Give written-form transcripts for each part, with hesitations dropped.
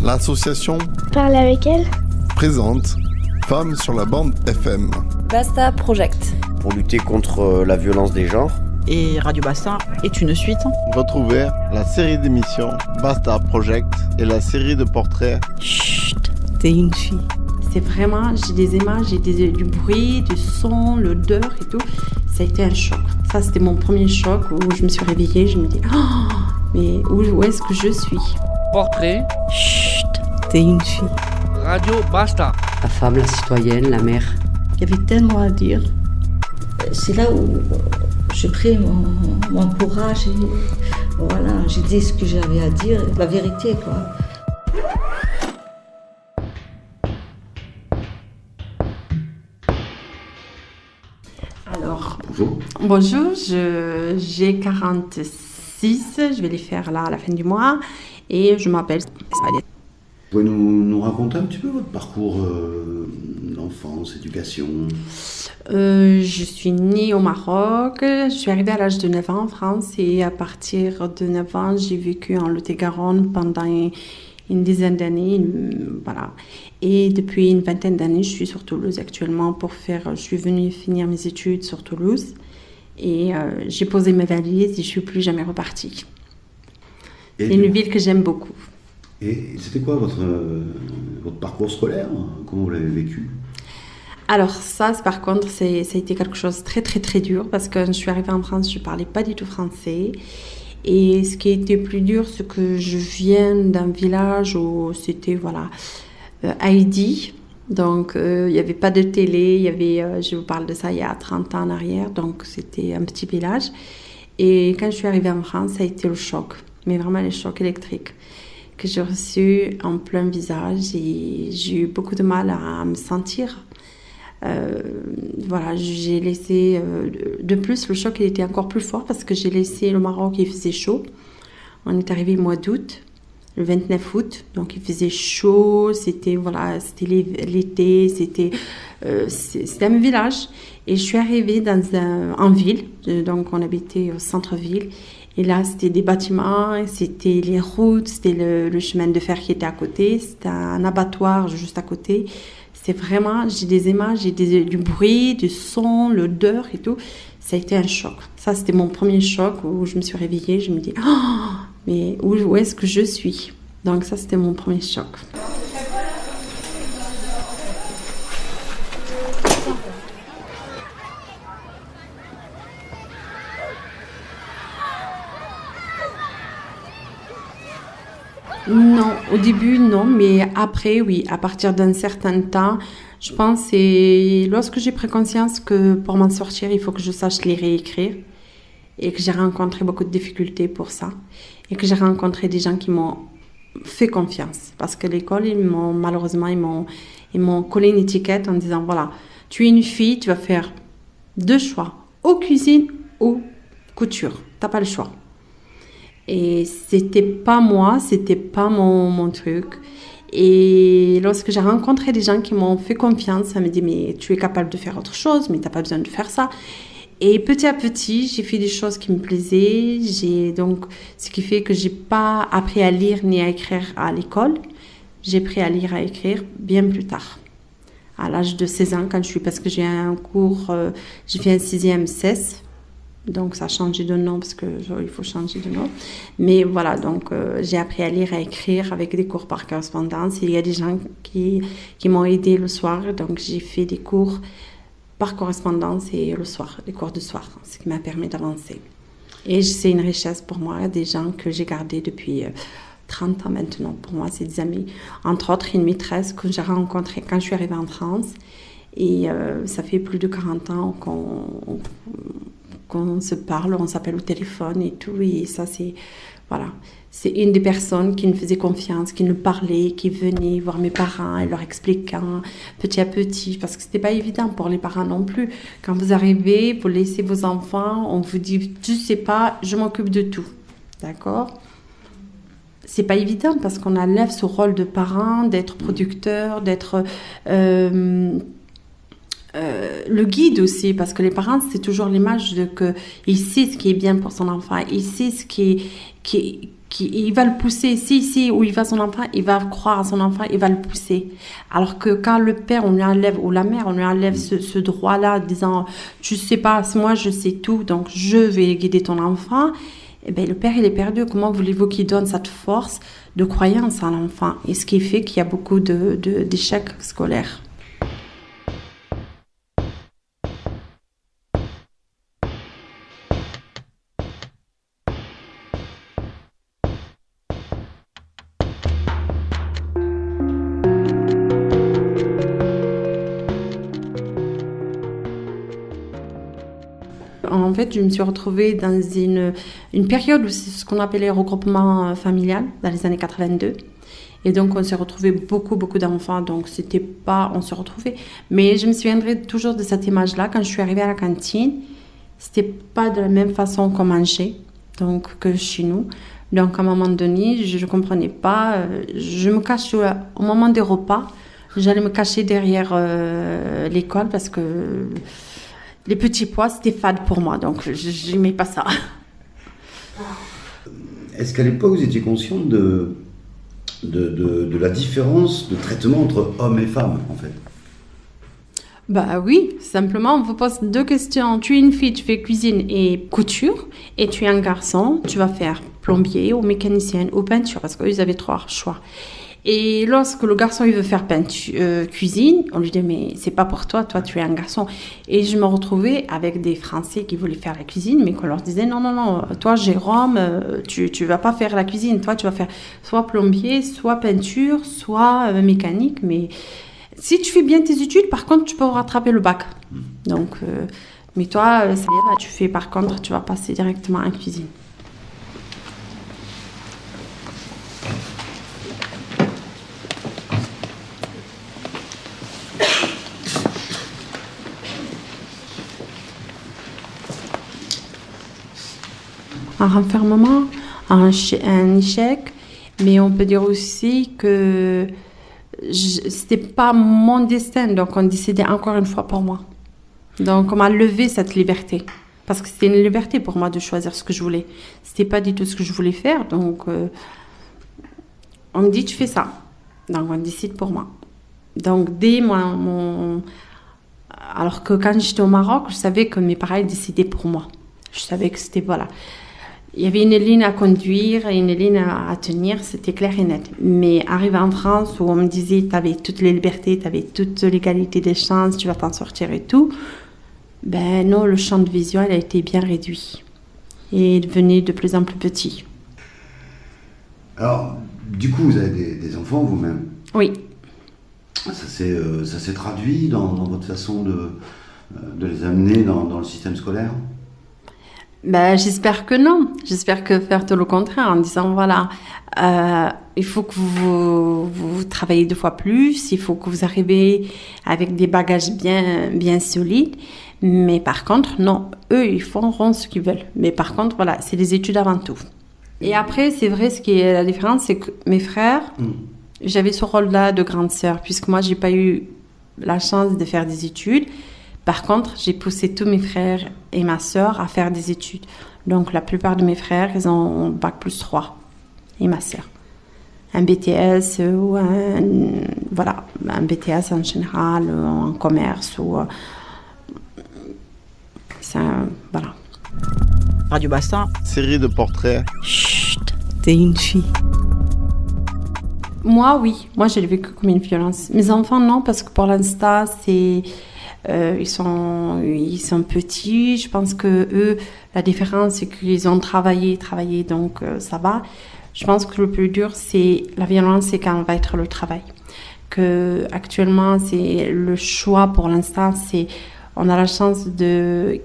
L'association Parle avec elle présente Femmes sur la bande FM. Basta Project. Pour lutter contre la violence des genres. Et Radio Basta est une suite. Retrouvez la série d'émissions Basta Project et la série de portraits Chut, t'es une fille. C'est vraiment, j'ai des images, j'ai du bruit, du son, l'odeur et tout. Ça a été un choc. Ça, c'était mon premier choc où je me suis réveillée, je me dis, oh, mais où est-ce que je suis ? Portrait. Chut, t'es une fille. Radio Basta. La femme, la citoyenne, la mère. Il y avait tellement à dire. C'est là où j'ai pris mon courage et voilà, j'ai dit ce que j'avais à dire, la vérité quoi. Alors, Bonjour. J'ai 46, je vais les faire là à la fin du mois et je m'appelle. Vous pouvez nous raconter un petit peu votre parcours d'enfance, éducation? Je suis née au Maroc, je suis arrivée à l'âge de 9 ans en France et à partir de 9 ans, j'ai vécu en Lot-et-Garonne pendant une dizaine d'années, voilà. Et depuis une vingtaine d'années, je suis sur Toulouse actuellement je suis venue finir mes études sur Toulouse et j'ai posé mes valises et je ne suis plus jamais repartie. C'est une ville que j'aime beaucoup. Et c'était quoi votre parcours scolaire? Comment vous l'avez vécu? Alors ça, par contre, ça a été quelque chose de très très très dur parce que quand je suis arrivée en France, je ne parlais pas du tout français. Et ce qui était plus dur, c'est que je viens d'un village où c'était, Haïti. Donc, il n'y avait pas de télé, je vous parle de ça il y a 30 ans en arrière, donc c'était un petit village. Et quand je suis arrivée en France, ça a été le choc, mais vraiment le choc électrique que j'ai reçu en plein visage et j'ai eu beaucoup de mal à me sentir. J'ai laissé de plus le choc il était encore plus fort parce que j'ai laissé le Maroc, il faisait chaud. On est arrivé au mois d'août, le 29 août, donc il faisait chaud, c'était l'été, c'était un village et je suis arrivée en ville, donc on habitait au centre-ville et là c'était des bâtiments, c'était les routes, c'était le chemin de fer qui était à côté, c'était un abattoir juste à côté. C'est vraiment, j'ai des images, j'ai du bruit, du son, l'odeur et tout. Ça a été un choc. Ça, c'était mon premier choc où je me suis réveillée. Je me dis, oh, mais où est-ce que je suis? Donc ça, c'était mon premier choc. Non, au début, non, mais après, oui, à partir d'un certain temps, je pense que c'est lorsque j'ai pris conscience que pour m'en sortir, il faut que je sache lire et écrire et que j'ai rencontré beaucoup de difficultés pour ça et que j'ai rencontré des gens qui m'ont fait confiance parce que l'école, ils m'ont collé une étiquette en disant, voilà, tu es une fille, tu vas faire 2 choix, ou cuisine ou couture, t'as pas le choix. Et c'était pas moi, c'était pas mon truc. Et lorsque j'ai rencontré des gens qui m'ont fait confiance, ça me dit, mais tu es capable de faire autre chose, mais t'as pas besoin de faire ça. Et petit à petit, j'ai fait des choses qui me plaisaient. Ce qui fait que j'ai pas appris à lire ni à écrire à l'école. J'ai appris à lire et à écrire bien plus tard. À l'âge de 16 ans, parce que j'ai un cours, j'ai fait un 6e CES. Donc, ça a changé de nom parce qu'il faut changer de nom. Mais voilà, donc j'ai appris à lire et à écrire avec des cours par correspondance. Et il y a des gens qui m'ont aidé le soir. Donc, j'ai fait des cours par correspondance et le soir, des cours de soir, ce qui m'a permis d'avancer. Et c'est une richesse pour moi, des gens que j'ai gardés depuis 30 ans maintenant. Pour moi, c'est des amis. Entre autres, une maîtresse que j'ai rencontrée quand je suis arrivée en France. Et ça fait plus de 40 ans qu'on se parle, on s'appelle au téléphone et tout, et ça c'est une des personnes qui me faisait confiance, qui me parlait, qui venait voir mes parents et leur expliquant petit à petit, parce que c'était pas évident pour les parents non plus. Quand vous arrivez, vous laissez vos enfants, on vous dit, tu sais pas, je m'occupe de tout, d'accord? C'est pas évident parce qu'on enlève ce rôle de parent, d'être producteur, d'être le guide aussi, parce que les parents, c'est toujours l'image de que il sait ce qui est bien pour son enfant, il sait ce qui il va le pousser. Si, où il va son enfant, il va croire à son enfant, il va le pousser. Alors que quand le père, on lui enlève, ou la mère, on lui enlève ce droit-là, disant, tu sais pas, moi je sais tout, donc je vais guider ton enfant, eh ben, le père, il est perdu. Comment voulez-vous qu'il donne cette force de croyance à l'enfant? Et ce qui fait qu'il y a beaucoup d'échecs scolaires. En fait, je me suis retrouvée dans une période où c'est ce qu'on appelait regroupement familial, dans les années 82. Et donc, on s'est retrouvés beaucoup d'enfants. Donc, c'était pas, on se retrouvait. Mais je me souviendrai toujours de cette image-là. Quand je suis arrivée à la cantine, c'était pas de la même façon qu'on mangeait, donc, que chez nous. Donc, à un moment donné, je ne comprenais pas. Je me cache au moment des repas. J'allais me cacher derrière l'école parce que les petits pois, c'était fade pour moi, donc je n'aimais pas ça. Est-ce qu'à l'époque, vous étiez consciente de la différence de traitement entre hommes et femmes, en fait? Bah oui, simplement, on vous pose 2 questions. Tu es une fille, tu fais cuisine et couture, et tu es un garçon, tu vas faire plombier ou mécanicienne ou peinture, parce qu'eux, ils avaient 3 choix. Et lorsque le garçon il veut faire cuisine, on lui dit mais c'est pas pour toi, toi tu es un garçon. Et je me retrouvais avec des Français qui voulaient faire la cuisine, mais qu'on leur disait non, toi Jérôme, tu vas pas faire la cuisine, toi tu vas faire soit plombier, soit peinture, soit mécanique. Mais si tu fais bien tes études, par contre tu peux rattraper le bac. Donc, mais toi, tu fais par contre, tu vas passer directement en cuisine. Un renfermement, un échec, mais on peut dire aussi que c'était pas mon destin, donc on décidait encore une fois pour moi. Donc on m'a levé cette liberté, parce que c'était une liberté pour moi de choisir ce que je voulais. C'était pas du tout ce que je voulais faire, donc on me dit tu fais ça, donc on décide pour moi. Donc dès alors que quand j'étais au Maroc, je savais que mes parents décidaient pour moi. Je savais que c'était voilà. Il y avait une ligne à conduire et une ligne à tenir, c'était clair et net. Mais arrivé en France, où on me disait tu avais toutes les libertés, tu avais toute l'égalité des chances, tu vas t'en sortir et tout, ben non, le champ de vision il a été bien réduit et devenu de plus en plus petit. Alors, du coup, vous avez des enfants vous-même? Oui. Ça s'est traduit dans votre façon de les amener dans le système scolaire? Ben, j'espère que non. J'espère que faire tout le contraire en disant voilà, il faut que vous travaillez 2 fois plus, il faut que vous arrivez avec des bagages bien solides. Mais par contre, non, eux, ils feront ce qu'ils veulent. Mais par contre, voilà, c'est les études avant tout. Et après, c'est vrai, ce qui est la différence, c'est que mes frères, j'avais ce rôle-là de grande sœur, puisque moi, j'ai pas eu la chance de faire des études. Par contre, j'ai poussé tous mes frères et ma sœur à faire des études. Donc, la plupart de mes frères, ils ont bac plus 3. Et ma sœur. Un BTS ou un BTS en général, en commerce ou... voilà. Radio Bassin. Série de portraits. Chut, t'es une fille. Moi, oui. Moi, j'ai vécu comme une violence. Mes enfants, non, parce que pour l'instant, c'est... ils sont petits. Je pense que eux, la différence, c'est qu'ils ont travaillé, donc ça va. Je pense que le plus dur, c'est la violence, c'est quand va être le travail. Que actuellement, c'est le choix pour l'instant, c'est on a la chance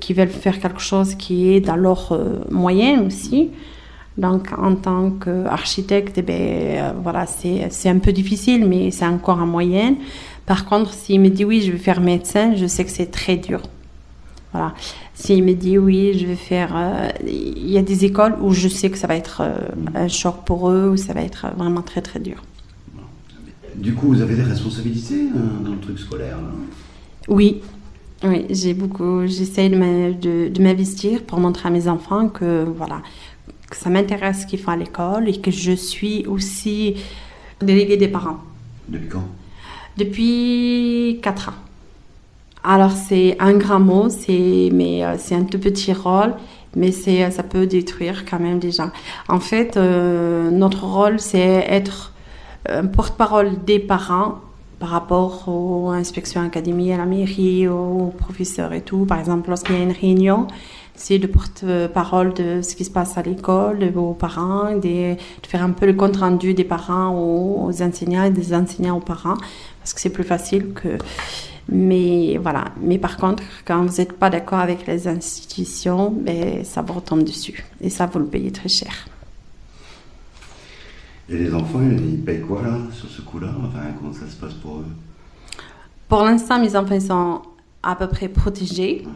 qu'ils veulent faire quelque chose qui est dans leur moyen aussi. Donc, en tant qu'architecte, voilà, c'est un peu difficile, mais c'est encore en moyenne. Par contre, s'il me dit oui, je vais faire médecin, je sais que c'est très dur. Voilà. S'il me dit oui, je vais faire... il y a des écoles où je sais que ça va être un choc pour eux, où ça va être vraiment très, très dur. Du coup, vous avez des responsabilités dans le truc scolaire là? Oui, j'essaye de m'investir pour montrer à mes enfants que que ça m'intéresse ce qu'ils font à l'école et que je suis aussi déléguée des parents. Depuis quand? Depuis 4 ans. Alors c'est un grand mot, mais c'est un tout petit rôle, mais ça peut détruire quand même des gens. En fait, notre rôle, c'est être un porte-parole des parents par rapport aux inspections académiques, à la mairie, aux professeurs et tout. Par exemple, lorsqu'il y a une réunion, c'est de porte-parole de ce qui se passe à l'école, aux parents, de faire un peu le compte-rendu des parents aux enseignants et des enseignants aux parents, parce que c'est plus facile que... Mais voilà. Mais par contre, quand vous n'êtes pas d'accord avec les institutions, ça vous retombe dessus. Et ça, vous le payez très cher. Et les enfants, ils payent quoi là, sur ce coup-là? Enfin, comment ça se passe pour eux? Pour l'instant, mes enfants sont à peu près protégés,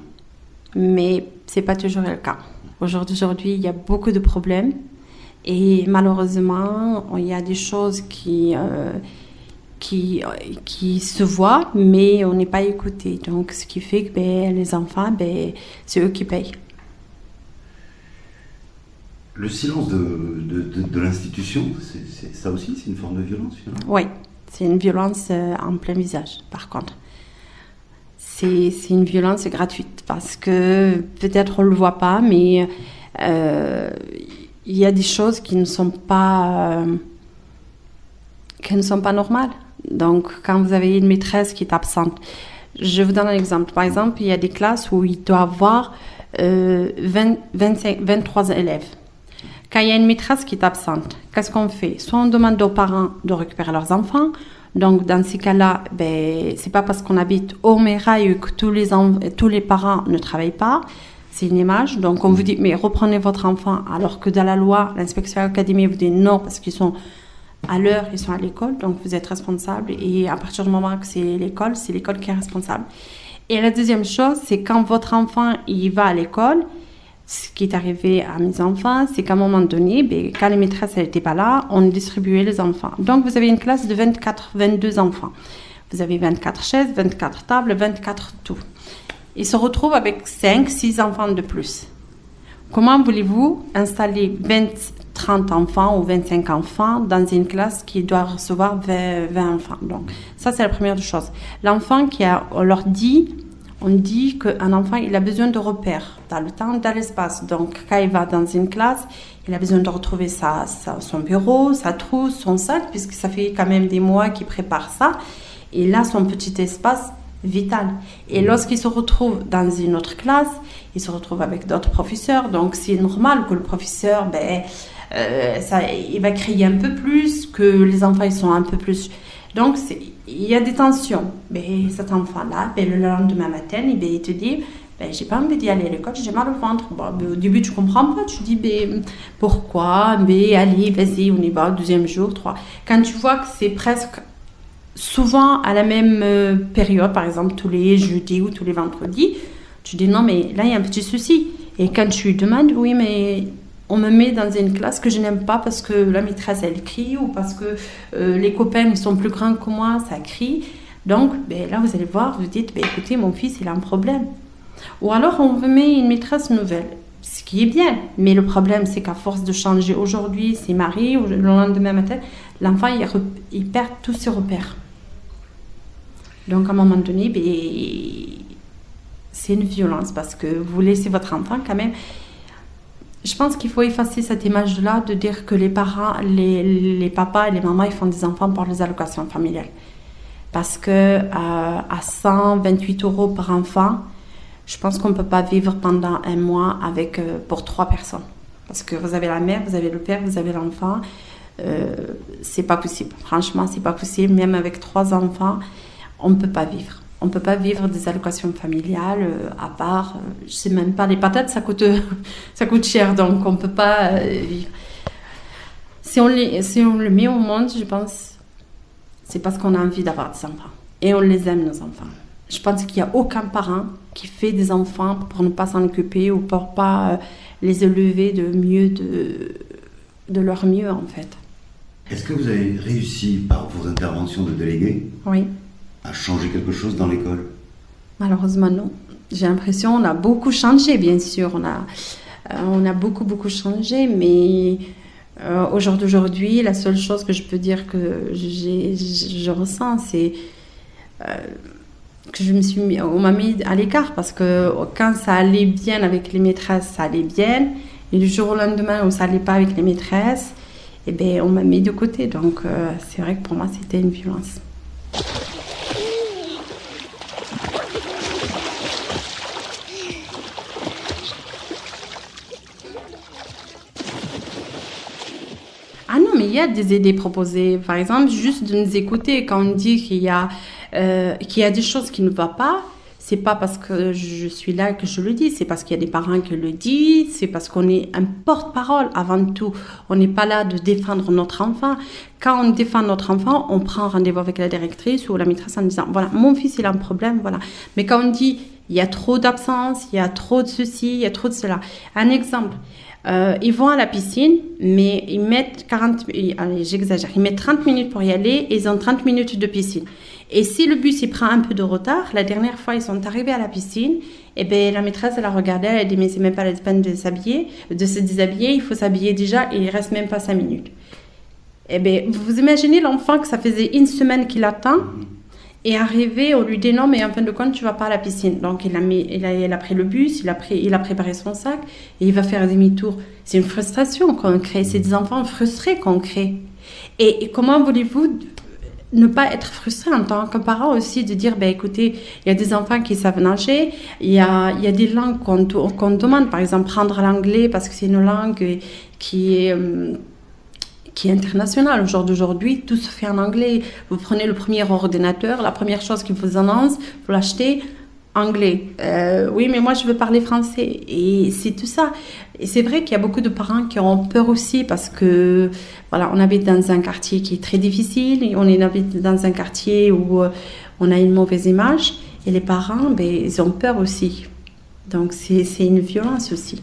mais ce n'est pas toujours le cas. Aujourd'hui, il y a beaucoup de problèmes et malheureusement, il y a des choses qui se voient, mais on n'est pas écouté. Donc, ce qui fait que les enfants, c'est eux qui payent. Le silence de l'institution, ça aussi, c'est une forme de violence finalement? Oui, c'est une violence en plein visage, par contre. C'est une violence gratuite, parce que peut-être on ne le voit pas, mais il y a des choses qui ne sont pas normales. Donc, quand vous avez une maîtresse qui est absente, je vous donne un exemple. Par exemple, il y a des classes où il doit y avoir 23 élèves. Quand il y a une maîtresse qui est absente, qu'est-ce qu'on fait? Soit on demande aux parents de récupérer leurs enfants. Donc, dans ces cas-là, c'est pas parce qu'on habite au Mérail que tous les parents ne travaillent pas. C'est une image. Donc, on vous dit, mais reprenez votre enfant. Alors que dans la loi, l'inspection académique vous dit non, parce qu'ils sont à l'heure, ils sont à l'école. Donc, vous êtes responsable. Et à partir du moment que c'est l'école qui est responsable. Et la deuxième chose, c'est quand votre enfant il va à l'école, ce qui est arrivé à mes enfants, c'est qu'à un moment donné, quand les maîtresses n'étaient pas là, on distribuait les enfants. Donc, vous avez une classe de 22 enfants. Vous avez 24 chaises, 24 tables, 24 tout. Ils se retrouvent avec 5, 6 enfants de plus. Comment voulez-vous installer 30 enfants ou 25 enfants dans une classe qui doit recevoir 20 enfants? Donc, ça, c'est la première chose. L'enfant on dit qu'un enfant, il a besoin de repères dans le temps, dans l'espace. Donc, quand il va dans une classe, il a besoin de retrouver son bureau, sa trousse, son sac, puisque ça fait quand même des mois qu'il prépare ça. Et là, son petit espace vital. Et lorsqu'il se retrouve dans une autre classe, il se retrouve avec d'autres professeurs. Donc, c'est normal que le professeur, il va crier un peu plus, que les enfants, ils sont un peu plus... Donc, il y a des tensions. Mais cet enfant-là, le lendemain matin, il te dit, j'ai pas envie d'y aller à l'école, j'ai mal au ventre. Au début, tu comprends pas. Tu dis, pourquoi? Allez, vas-y, on y va, 2e jour, 3. Quand tu vois que c'est presque souvent à la même période, par exemple, tous les jeudis ou tous les vendredis, tu dis, non, mais là, il y a un petit souci. Et quand tu lui demandes, oui, mais... on me met dans une classe que je n'aime pas parce que la maîtresse, elle crie ou parce que les copains, ils sont plus grands que moi, ça crie. Donc, là, vous allez voir, vous dites, écoutez, mon fils, il a un problème. Ou alors, on vous met une maîtresse nouvelle, ce qui est bien. Mais le problème, c'est qu'à force de changer aujourd'hui ses maris, ou le lendemain matin, l'enfant, il perd tous ses repères. Donc, à un moment donné, c'est une violence parce que vous laissez votre enfant quand même... Je pense qu'il faut effacer cette image-là de dire que les parents, les papas et les mamans, ils font des enfants pour les allocations familiales. Parce que à 128 € par enfant, je pense qu'on ne peut pas vivre pendant un mois pour 3 personnes. Parce que vous avez la mère, vous avez le père, vous avez l'enfant. C'est pas possible. Franchement, c'est pas possible. Même avec 3 enfants, on ne peut pas vivre. On ne peut pas vivre des allocations familiales à part, je ne sais même pas, les patates, ça coûte cher, donc on ne peut pas vivre. Si on le met au monde, je pense, c'est parce qu'on a envie d'avoir des enfants. Et on les aime, nos enfants. Je pense qu'il n'y a aucun parent qui fait des enfants pour ne pas s'en occuper ou pour ne pas les élever de leur mieux, en fait. Est-ce que vous avez réussi, par vos interventions de délégués, oui, à changer quelque chose dans l'école? Malheureusement, non. J'ai l'impression qu'on a beaucoup changé, bien sûr. On a beaucoup changé, mais au jour d'aujourd'hui, la seule chose que je peux dire que je ressens, c'est que on m'a mis à l'écart, parce que quand ça allait bien avec les maîtresses, ça allait bien, et du jour au lendemain où ça allait pas avec les maîtresses, eh ben, on m'a mis de côté. Donc c'est vrai que pour moi, c'était une violence. Ah non, mais il y a des idées proposées. Par exemple, juste de nous écouter quand on dit qu'il y a des choses qui ne vont pas. C'est pas parce que je suis là que je le dis, c'est parce qu'il y a des parents qui le disent, c'est parce qu'on est un porte-parole avant tout. On n'est pas là de défendre notre enfant. Quand on défend notre enfant, on prend rendez-vous avec la directrice ou la maîtresse en disant, voilà, mon fils il a un problème, voilà. Mais quand on dit, il y a trop d'absence, il y a trop de ceci, il y a trop de cela. Un exemple. Ils vont à la piscine, mais ils mettent 30 minutes pour y aller et ils ont 30 minutes de piscine. Et si le bus il prend un peu de retard, la dernière fois ils sont arrivés à la piscine, et ben la maîtresse elle a regardé, elle a dit mais c'est même pas la peine de se déshabiller, il faut s'habiller déjà et il reste même pas 5 minutes. Et ben vous imaginez l'enfant que ça faisait une semaine qu'il attend. Et arrivé, on lui dit non, mais en fin de compte, tu vas pas à la piscine. Donc, il a pris le bus, il a préparé son sac et il va faire un demi-tour. C'est une frustration qu'on crée. C'est des enfants frustrés qu'on crée. Et comment voulez-vous ne pas être frustré en tant que parent aussi, de dire, ben écoutez, il y a des enfants qui savent nager, il y a des langues qu'on demande, par exemple, prendre l'anglais parce que c'est une langue qui est international. Au jour d'aujourd'hui, tout se fait en anglais. Vous prenez le premier ordinateur, la première chose qu'il vous annonce, vous l'achetez, anglais. Oui, mais moi, je veux parler français. Et c'est tout ça. Et c'est vrai qu'il y a beaucoup de parents qui ont peur aussi parce que, voilà, on habite dans un quartier qui est très difficile. Et on habite dans un quartier où on a une mauvaise image. Et les parents, ben, ils ont peur aussi. Donc, c'est une violence aussi.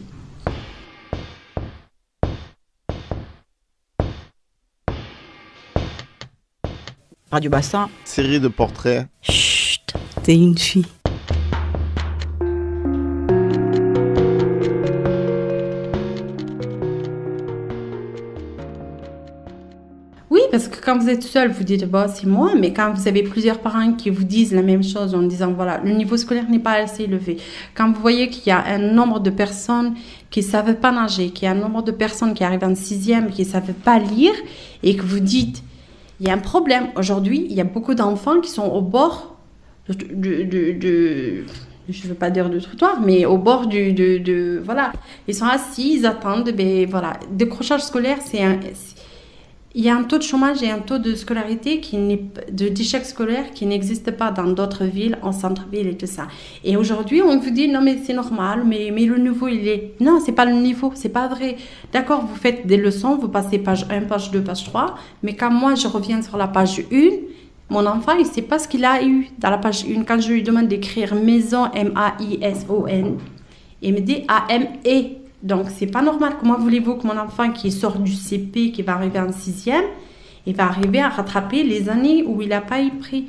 Radio Bassin. Série de portraits. Chut, t'es une fille. Oui, parce que quand vous êtes seul, vous dites bah, c'est moi, mais quand vous avez plusieurs parents qui vous disent la même chose en disant voilà, le niveau scolaire n'est pas assez élevé, quand vous voyez qu'il y a un nombre de personnes qui ne savent pas nager, qu'il y a un nombre de personnes qui arrivent en 6e qui ne savent pas lire, et que vous dites il y a un problème. Aujourd'hui, il y a beaucoup d'enfants qui sont au bord je ne veux pas dire de trottoir, mais au bord voilà. Ils sont assis, ils attendent, ben voilà. Décrochage scolaire, il y a un taux de chômage et un taux de scolarité d'échec scolaire qui n'existe pas dans d'autres villes, en centre-ville et tout ça. Et aujourd'hui, on vous dit, non mais c'est normal, mais le niveau il est... Non, c'est pas le niveau, c'est pas vrai. D'accord, vous faites des leçons, vous passez page 1, page 2, page 3, mais quand moi je reviens sur la page 1, mon enfant, il sait pas ce qu'il a eu dans la page 1. Quand je lui demande d'écrire maison, M-A-I-S-O-N, il me dit A-M-E. Donc, c'est pas normal. Comment voulez-vous que mon enfant qui sort du CP, qui va arriver en 6e, il va arriver à rattraper les années où il n'a pas eu pris?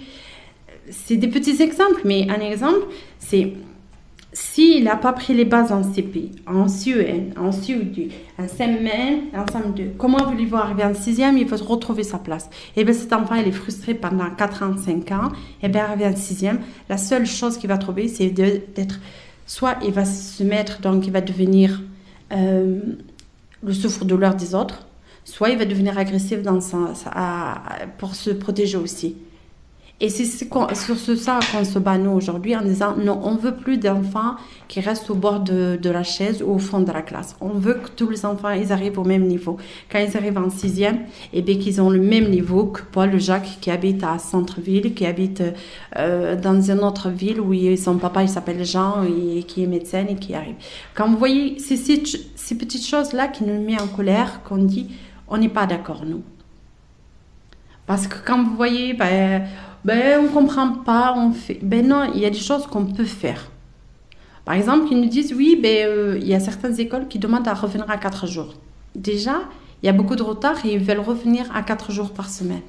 C'est des petits exemples, mais un exemple, c'est s'il n'a pas pris les bases en CP, en CEN, en CE2, en CM1, en CM2, comment voulez-vous arriver en 6e, il va retrouver sa place? Et bien, cet enfant, il est frustré pendant 4 ans, 5 ans, et bien, arrivé en 6e, la seule chose qu'il va trouver, c'est d'être... Soit il va se mettre, donc il va devenir... le souffre-douleur des autres, soit il va devenir agressif pour se protéger aussi. Et c'est sur ça qu'on se bat nous aujourd'hui en disant non, on ne veut plus d'enfants qui restent au bord de la chaise ou au fond de la classe. On veut que tous les enfants ils arrivent au même niveau. Quand ils arrivent en 6e, et bien qu'ils ont le même niveau que Paul Jacques qui habite à Centre-Ville, qui habite dans une autre ville où son papa il s'appelle Jean et qui est médecin et qui arrive. Quand vous voyez ces petites choses-là qui nous mettent en colère, qu'on dit on n'est pas d'accord nous. Parce que quand vous voyez, on ne comprend pas, on fait... Ben non, il y a des choses qu'on peut faire. Par exemple, ils nous disent, oui, il y a certaines écoles qui demandent à revenir à 4 jours. Déjà, il y a beaucoup de retard et ils veulent revenir à 4 jours par semaine.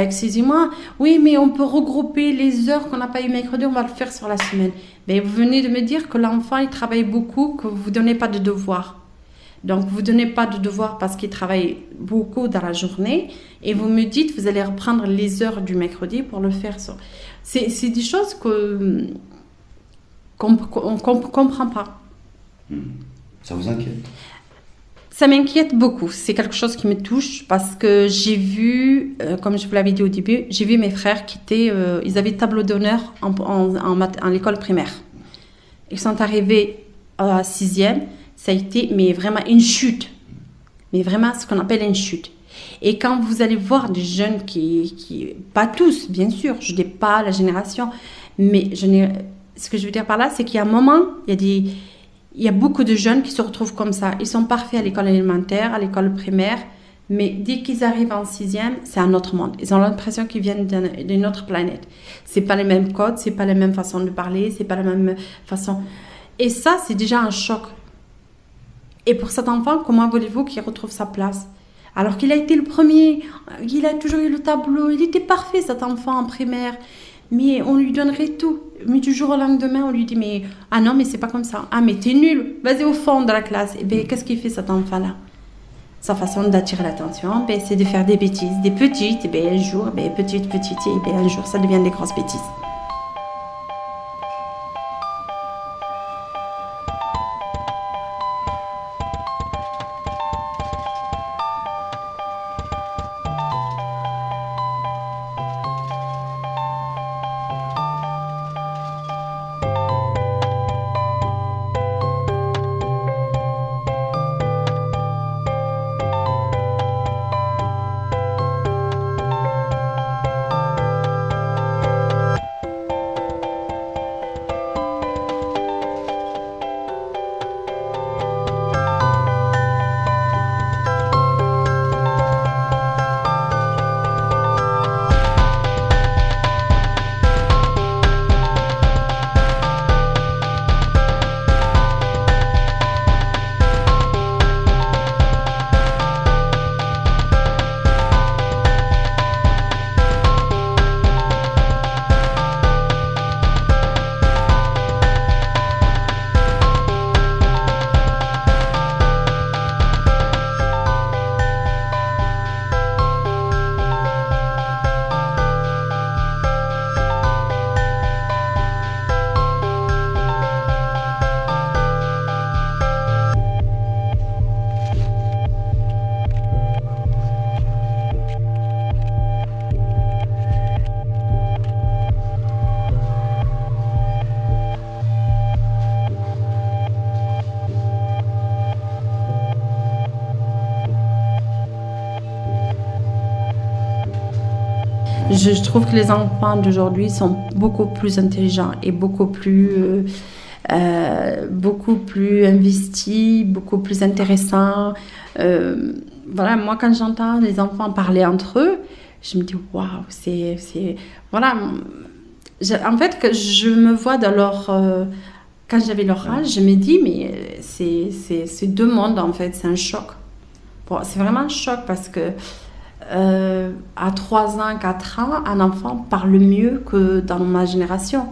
Excusez-moi, oui, mais on peut regrouper les heures qu'on n'a pas eu mercredi, on va le faire sur la semaine. Mais vous venez de me dire que l'enfant, il travaille beaucoup, que vous ne donnez pas de devoirs. Donc, vous ne donnez pas de devoirs parce qu'il travaille beaucoup dans la journée. Et vous me dites, vous allez reprendre les heures du mercredi pour le faire. C'est des choses qu'on ne comprend pas. Ça vous inquiète? Ça m'inquiète beaucoup. C'est quelque chose qui me touche parce que j'ai vu, comme je vous l'avais dit au début, j'ai vu mes frères qui ils avaient tableau d'honneur en l'école primaire. Ils sont arrivés à 6e. Ça a été mais vraiment une chute. Mais vraiment ce qu'on appelle une chute. Et quand vous allez voir des jeunes qui pas tous, bien sûr, je dis pas la génération, mais ce que je veux dire par là, c'est qu'il y a un moment, il y a beaucoup de jeunes qui se retrouvent comme ça. Ils sont parfaits à l'école élémentaire, à l'école primaire, mais dès qu'ils arrivent en 6e, c'est un autre monde. Ils ont l'impression qu'ils viennent d'une autre planète. C'est pas les mêmes codes, c'est pas les mêmes façons de parler, c'est pas la même façon. Et ça, c'est déjà un choc. Et pour cet enfant, comment voulez-vous qu'il retrouve sa place? Alors qu'il a été le premier, il a toujours eu le tableau, il était parfait cet enfant en primaire. Mais on lui donnerait tout. Mais du jour au lendemain, on lui dit, mais ah non, mais c'est pas comme ça. Ah, mais t'es nul, vas-y au fond de la classe. Et bien, qu'est-ce qu'il fait cet enfant-là? Sa façon d'attirer l'attention, c'est de faire des bêtises, des petites. Et bien, un jour, petite, et bien, un jour, ça devient des grosses bêtises. Je trouve que les enfants d'aujourd'hui sont beaucoup plus intelligents et beaucoup plus investis, beaucoup plus intéressants. Voilà, moi, quand j'entends les enfants parler entre eux, je me dis waouh, voilà. En fait, que je me vois dans leur quand j'avais leur âge, je me dis mais c'est deux mondes en fait, c'est un choc. Bon, c'est vraiment un choc parce que à 3 ans, 4 ans, un enfant parle mieux que dans ma génération.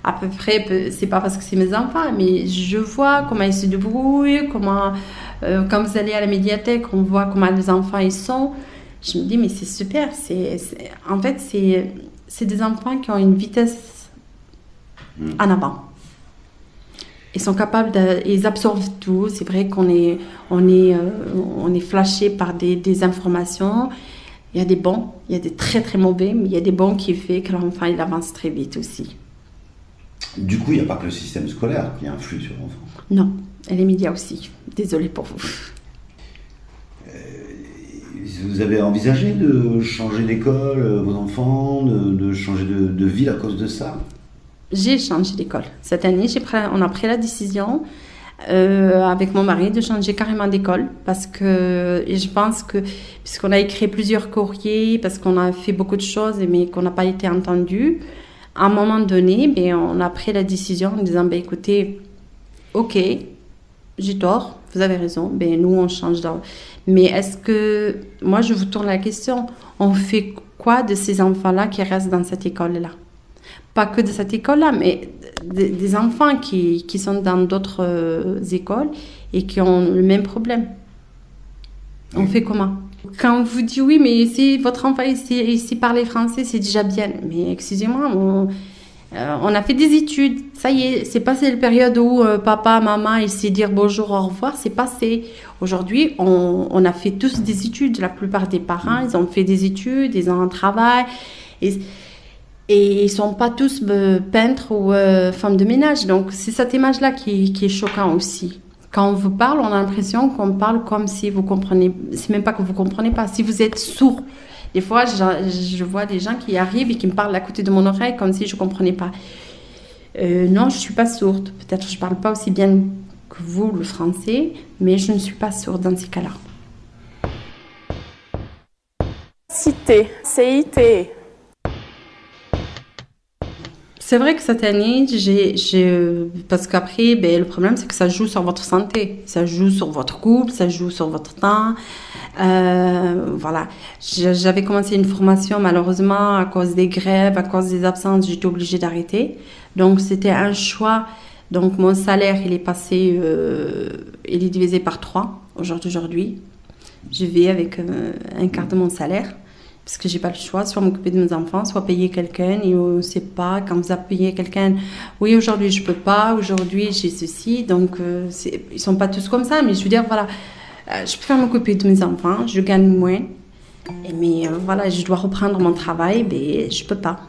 À peu près, c'est pas parce que c'est mes enfants, mais je vois comment ils se débrouillent, quand vous allez à la médiathèque, on voit comment les enfants ils sont. Je me dis, mais c'est super. En fait, c'est des enfants qui ont une vitesse en avant. Ils sont capables, ils absorbent tout. C'est vrai qu'on est flashé par des informations. Il y a des bons, il y a des très très mauvais, mais il y a des bons qui font que l'enfant il avance très vite aussi. Du coup, il n'y a pas que le système scolaire qui influe sur l'enfant. Non, et les médias aussi. Désolée pour vous. Vous avez envisagé de changer d'école, vos enfants, de changer de ville à cause de ça? J'ai changé d'école. Cette année, on a pris la décision avec mon mari de changer carrément d'école parce que je pense que puisqu'on a écrit plusieurs courriers, parce qu'on a fait beaucoup de choses mais qu'on n'a pas été entendu, à un moment donné, on a pris la décision en disant écoutez, ok, j'ai tort, vous avez raison, nous on change d'ordre. Mais est-ce que, moi je vous tourne la question, on fait quoi de ces enfants-là qui restent dans cette école-là? pas que de cette école-là, mais des enfants qui sont dans d'autres écoles et qui ont le même problème. On fait comment? Quand on vous dit oui, mais si votre enfant ici parle français, c'est déjà bien. Mais excusez-moi, on a fait des études. Ça y est, c'est passé la période où papa, maman, ils sait dire bonjour, au revoir, c'est passé. Aujourd'hui, on a fait tous des études. La plupart des parents, ils ont fait des études, ils ont un travail. Et ils ne sont pas tous peintres ou femmes de ménage. Donc, c'est cette image-là qui est choquante aussi. Quand on vous parle, on a l'impression qu'on parle comme si vous comprenez. C'est même pas que vous comprenez pas. Si vous êtes sourd. Des fois, je vois des gens qui arrivent et qui me parlent à côté de mon oreille comme si je comprenais pas. Non, je suis pas sourde. Peut-être que je parle pas aussi bien que vous le français, mais je ne suis pas sourde dans ces cas-là. CIT, CIT. C'est vrai que cette année, parce qu'après, le problème, c'est que ça joue sur votre santé, ça joue sur votre couple, ça joue sur votre temps. Voilà. J'avais commencé une formation, malheureusement, à cause des grèves, à cause des absences, j'étais obligée d'arrêter. Donc, c'était un choix. Donc, mon salaire, il est passé, il est divisé par 3 aujourd'hui. Je vis avec un quart de mon salaire. Parce que j'ai pas le choix, soit m'occuper de mes enfants, soit payer quelqu'un. Et on ne sait pas, quand vous avez payé quelqu'un, oui, aujourd'hui je peux pas, aujourd'hui j'ai ceci. Donc, ils sont pas tous comme ça, mais je veux dire, voilà, je préfère m'occuper de mes enfants, je gagne moins. Mais voilà, je dois reprendre mon travail, mais je peux pas.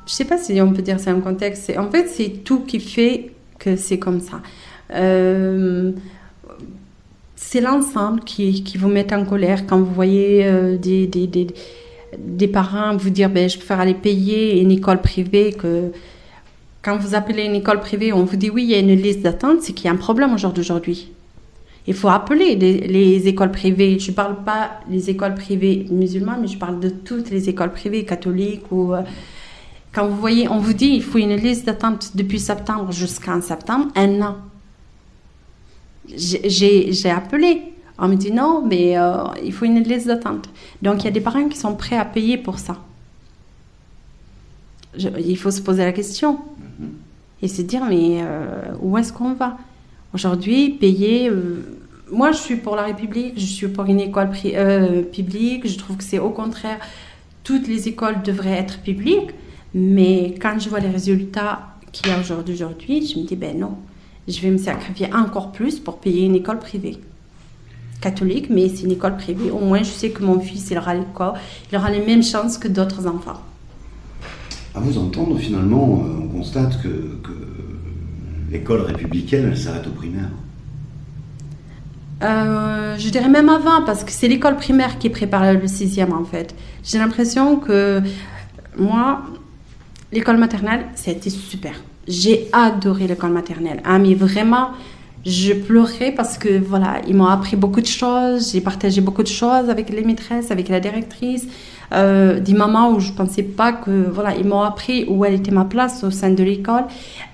Je sais pas si on peut dire c'est un contexte. En fait, c'est tout qui fait que c'est comme ça. C'est l'ensemble qui vous met en colère quand vous voyez des parents vous dire je préfère aller payer une école privée que quand vous appelez une école privée, on vous dit oui, il y a une liste d'attente, c'est qu'il y a un problème aujourd'hui. Il faut appeler les écoles privées. Je ne parle pas des écoles privées musulmanes, mais je parle de toutes les écoles privées catholiques ou quand vous voyez, on vous dit il faut une liste d'attente depuis septembre jusqu'en septembre, 1 an. J'ai appelé. On me dit non, mais il faut une liste d'attente. Donc il y a des parents qui sont prêts à payer pour ça. Il faut se poser la question et se dire mais où est-ce qu'on va? Aujourd'hui, payer. Moi, je suis pour la République, je suis pour une école publique. Je trouve que c'est au contraire, toutes les écoles devraient être publiques. Mais quand je vois les résultats qu'il y a aujourd'hui, je me dis, non, je vais me sacrifier encore plus pour payer une école privée. Catholique, mais c'est une école privée. Au moins, je sais que mon fils, il aura les mêmes chances que d'autres enfants. À vous entendre, finalement, on constate que l'école républicaine, elle s'arrête au primaire. Je dirais même avant, parce que c'est l'école primaire qui prépare le 6e, en fait. J'ai l'impression que moi... L'école maternelle, c'était super. J'ai adoré l'école maternelle. Mais vraiment, je pleurais parce que voilà, ils m'ont appris beaucoup de choses. J'ai partagé beaucoup de choses avec les maîtresses, avec la directrice. Des moments où je pensais pas que voilà, ils m'ont appris où elle était ma place au sein de l'école,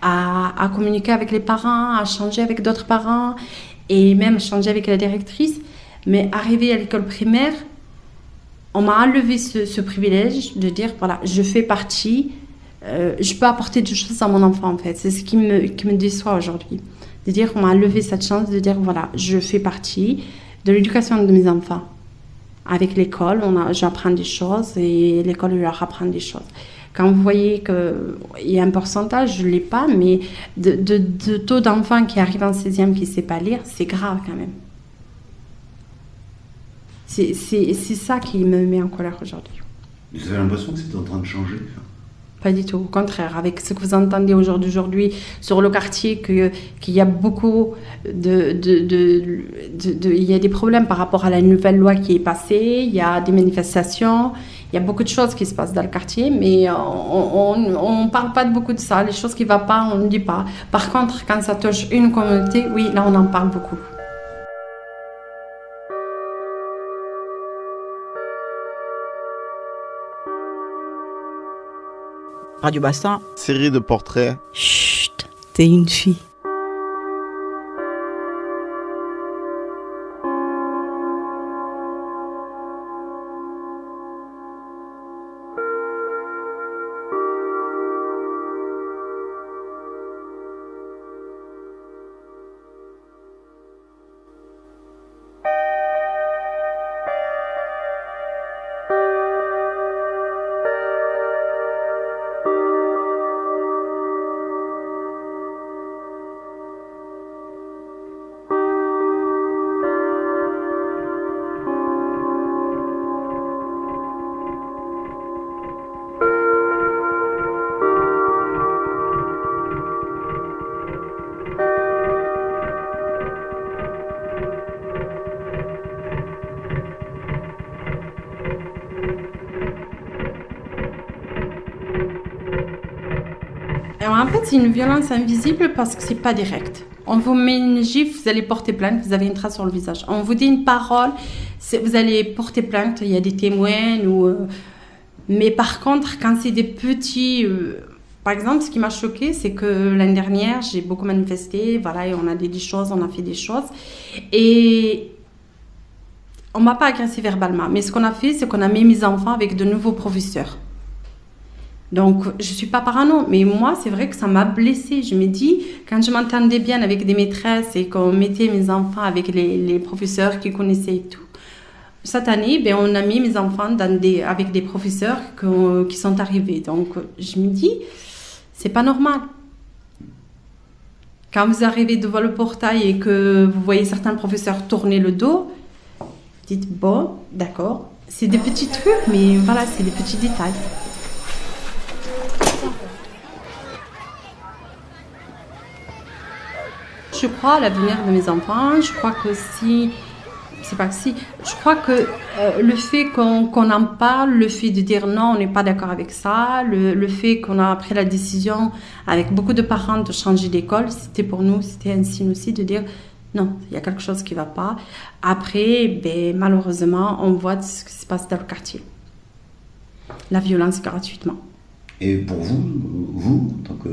à communiquer avec les parents, à changer avec d'autres parents et même changer avec la directrice. Mais arrivé à l'école primaire, on m'a enlevé ce privilège de dire voilà, je fais partie. Je peux apporter des choses à mon enfant en fait. C'est ce qui me déçoit aujourd'hui. De dire qu'on m'a levé cette chance de dire voilà, je fais partie de l'éducation de mes enfants. Avec l'école, j'apprends des choses et l'école leur apprend des choses. Quand vous voyez qu'il y a un pourcentage, je ne l'ai pas, mais de taux d'enfants qui arrivent en 6e qui ne sait pas lire, c'est grave quand même. C'est ça qui me met en colère aujourd'hui. Vous avez l'impression que c'est en train de changer? Pas du tout, au contraire. Avec ce que vous entendez aujourd'hui sur le quartier, qu'il y a beaucoup il y a des problèmes par rapport à la nouvelle loi qui est passée, il y a des manifestations, il y a beaucoup de choses qui se passent dans le quartier, mais on ne parle pas de beaucoup de ça. Les choses qui ne vont pas, on ne dit pas. Par contre, quand ça touche une communauté, oui, là, on en parle beaucoup. Radio Bassin. Série de portraits. Chut, t'es une fille. Alors, en fait, c'est une violence invisible parce que c'est pas direct. On vous met une gifle, vous allez porter plainte, vous avez une trace sur le visage. On vous dit une parole, vous allez porter plainte, il y a des témoins. Mais par contre, quand c'est des petits... Par exemple, ce qui m'a choquée, c'est que l'année dernière, j'ai beaucoup manifesté, voilà, et on a dit des choses, on a fait des choses. Et on m'a pas agressé verbalement. Mais ce qu'on a fait, c'est qu'on a mis mes enfants avec de nouveaux professeurs. Donc, je ne suis pas parano, mais moi, c'est vrai que ça m'a blessée. Je me dis, quand je m'entendais bien avec des maîtresses et qu'on mettait mes enfants avec les professeurs qui connaissaient et tout, cette année, on a mis mes enfants avec des professeurs qui sont arrivés. Donc, je me dis, c'est pas normal. Quand vous arrivez devant le portail et que vous voyez certains professeurs tourner le dos, dites, bon, d'accord, c'est des petits trucs, mais voilà, c'est des petits détails. Je crois à l'avenir de mes enfants. Je crois que je crois que le fait qu'on en parle, le fait de dire non, on n'est pas d'accord avec ça, le fait qu'on a pris la décision avec beaucoup de parents de changer d'école, pour nous, c'était un signe aussi de dire non, il y a quelque chose qui ne va pas. Après, malheureusement, on voit ce qui se passe dans le quartier. La violence gratuitement. Et pour vous, en tant que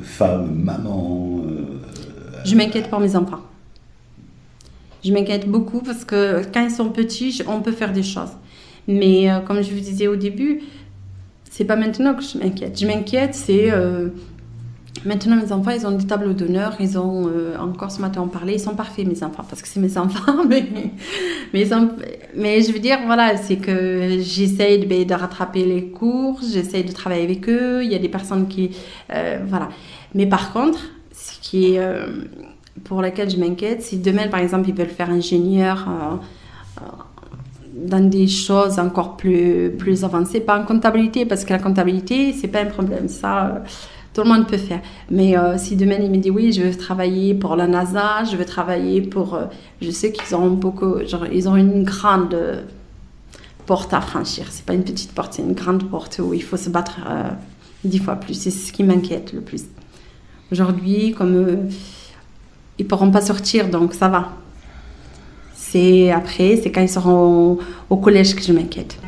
femme, maman... Je m'inquiète pour mes enfants. Je m'inquiète beaucoup parce que quand ils sont petits, on peut faire des choses. Mais comme je vous disais au début, c'est pas maintenant que je m'inquiète. Je m'inquiète, c'est... Maintenant, mes enfants, ils ont des tableaux d'honneur. Ils ont, encore ce matin, on parlait, ils sont parfaits, mes enfants, parce que c'est mes enfants. Mais je veux dire, voilà, c'est que j'essaye de rattraper les cours, j'essaye de travailler avec eux. Il y a des personnes qui... voilà. Mais par contre... Ce qui est pour laquelle je m'inquiète, si demain, par exemple, ils veulent faire ingénieur dans des choses encore plus avancées, pas en comptabilité, parce que la comptabilité, c'est pas un problème, ça, tout le monde peut faire. Mais si demain, ils me disent, oui, je veux travailler pour la NASA, je veux travailler pour... je sais qu'ils auront ils ont une grande porte à franchir. C'est pas une petite porte, c'est une grande porte où il faut se battre 10 fois plus. C'est ce qui m'inquiète le plus. Aujourd'hui, comme ils ne pourront pas sortir, donc ça va. C'est quand ils seront au collège que je m'inquiète.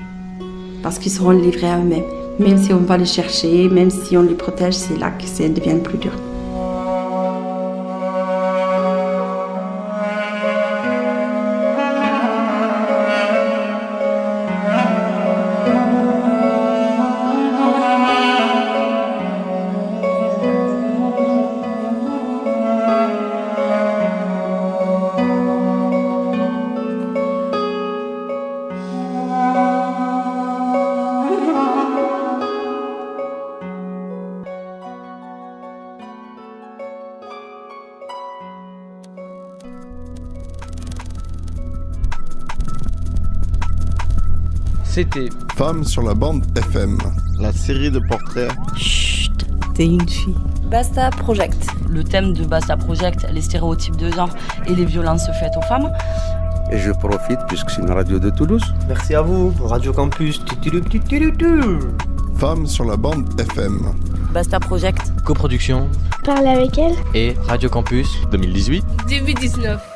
Parce qu'ils seront livrés à eux-mêmes. Même si on va les chercher, même si on les protège, c'est là que ça devient plus dur. C'était Femmes sur la bande FM. La série de portraits. Chut, t'es une fille. Basta Project. Le thème de Basta Project, les stéréotypes de genre et les violences faites aux femmes. Et je profite puisque c'est une radio de Toulouse. Merci à vous, Radio Campus. Femmes sur la bande FM. Basta Project. Coproduction. Parler avec elle. Et Radio Campus 2018. 2019.